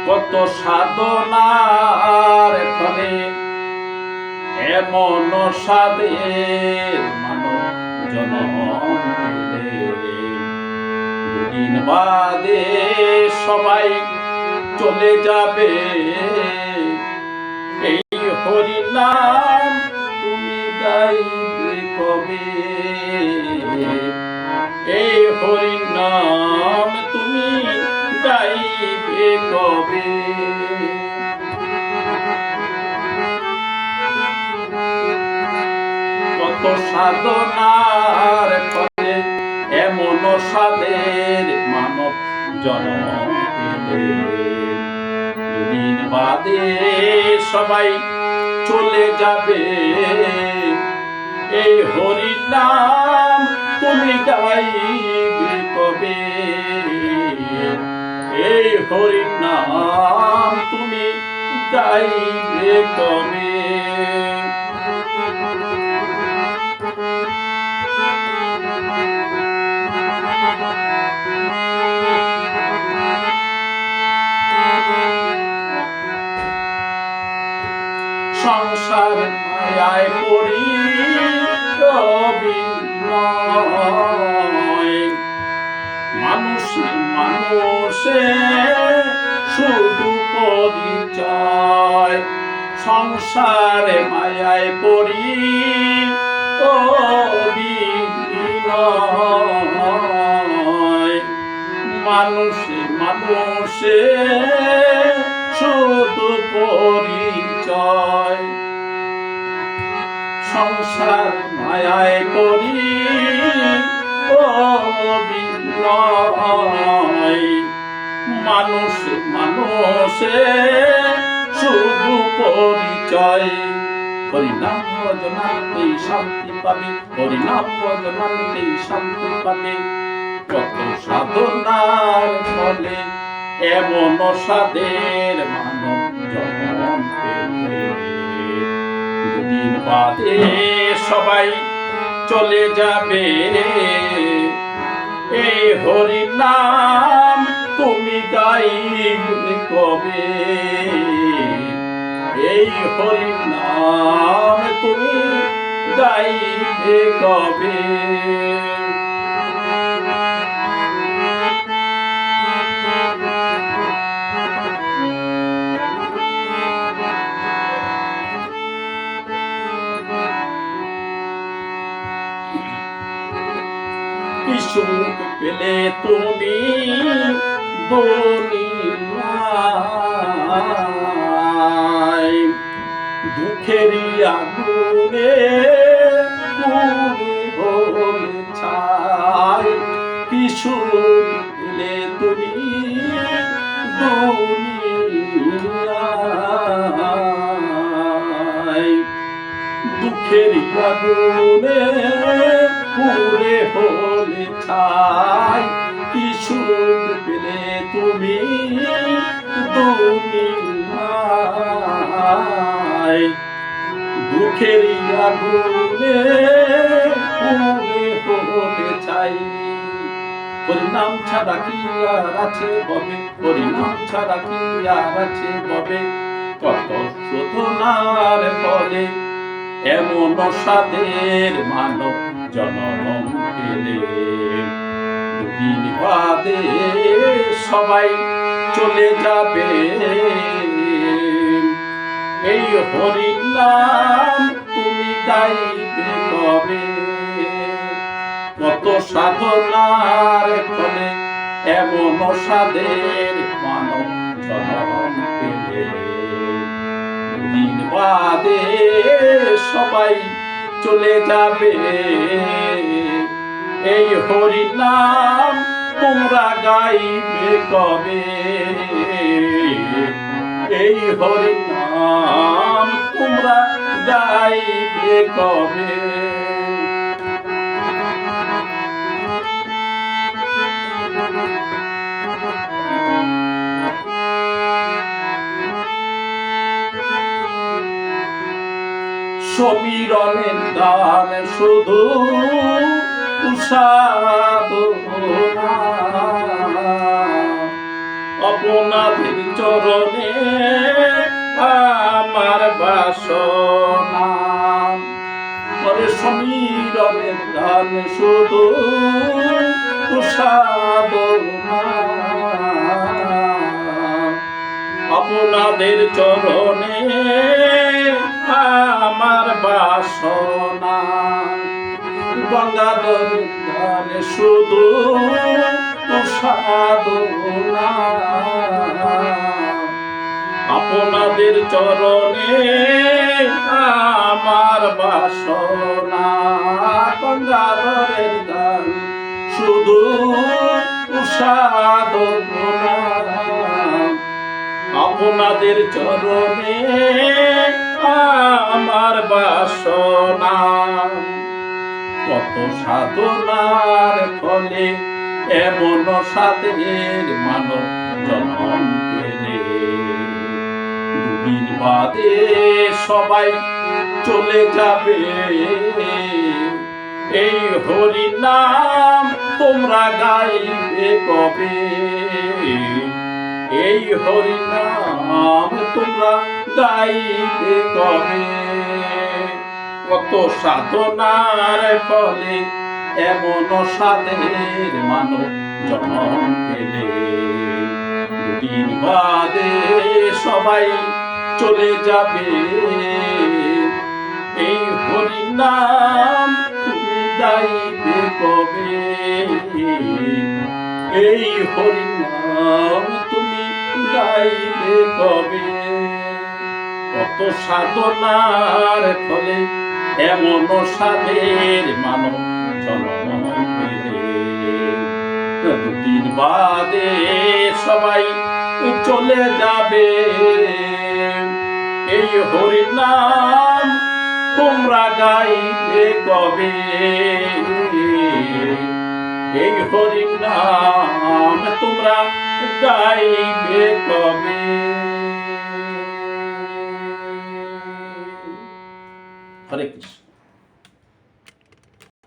কত সাধনার ফলে এমন সাধের মানব জনম পেলে, দুদিন বাদে সবাই চলে যাবে। এই হরি নাম তুমি গাইবে কবে? এই হরি নাম তুমি গাইবে কবে? কত সাধনার ফলে এমন সাধের মানব জনম পেলে, দুদিন বাদে সবাই চলে যাবে। এই হরি নাম তুমি গাইবে কবে? এই হরি নাম তুমি গাইবে কবে? সংসার মায়ায় পড়ি অবিনয়, মানুষে মানুষে শুধু পরিচয়। সংসারে মায়ায় পড়ি অবিনয়, মানুষে মানুষে শুধু পরিচয়। সংসার মায়ায় পড়ি অবিনয়, মানুষে মানুষে শুধু পরিচয়। হরিনাম ভজনাতেই শান্তি পাবে, হরিনাম ভজনাতেই শান্তি পাবে। কত সাধনার ফলে এমন সাধের মানব জনম পেলে, দুদিন বাদে সবাই চলে যাবে। এই হরি নাম তুমি গাইবে কবে? এই হরি নাম তুমি গাইবে কবে? সুখ পেলে তুমি দুনিয়ায়, দুঃখেরই আগুনে পুড়ে ছাই। কি সুখ পেলে তুমি দুনিয়ায়, দুঃখেরই আগুনে পুড়ে হলে ছাই। কি সুখ পেলে তুমি দুনিয়ায়, দুঃখের আগুনে পুড়ে হলে ছাই। হরিনাম ছাড়া কি আর আছে ববে? হরিনাম ছাড়া কি আর আছে ববে? কত শোধনার ফলে এমন সাধের মানব জনম পেলে, দুদিন বাদে সবাই চলে যাবে। এই হরি নাম তুমি গাইবে কবে? কত সাধনার ফলে এমন সাধের মানব জনম পেলে, দুদিন বাদে সবাই চলে যাবে। এই হরি নাম তোমরা গাইবে কবে? এই হরি নাম তোমরা গাইবে কবে? সমীরণের দান শুধু সাধনা, আপনাদের চরণে আমার বাসনা। করে সমীরণের গান শুধু সাধনা। আপনাদের চরণে আমার বাসনা। গঙ্গাধর গান শুধু সাধনা। আপনাদের চরণে আমার বাসনা। গঙ্গাধরের গান শুধু সাধনা। আপনাদের চরণে আমার বাসনা। কত সাধনার ফলে এমন সাধের মানব জন্ম পেলে। দুদিন বাদে সবাই চলে যাবে। এই হরি নাম তোমরা গাইবে কবে? এই হরি নাম তোমরা গাইবে কবে? কত সাধনার ফলে এমন সাধের মানব জন্ম পেলে। দুদিন বাদে সবাই চলে যাবে। এই হরি নাম তুমি গাইবে কবে? এই হরি নাম তুমি গাইবে কবে? কত সাধনার ফলে এমন সাধের মানব জন্ম পেলে। দুদিন বাদে সবাই চলে যাবে। এই হরি নাম তোমরা গাইবে কবে? এই হরি নাম তোমরা গাইবে কবে? হরে কৃষ্ণ।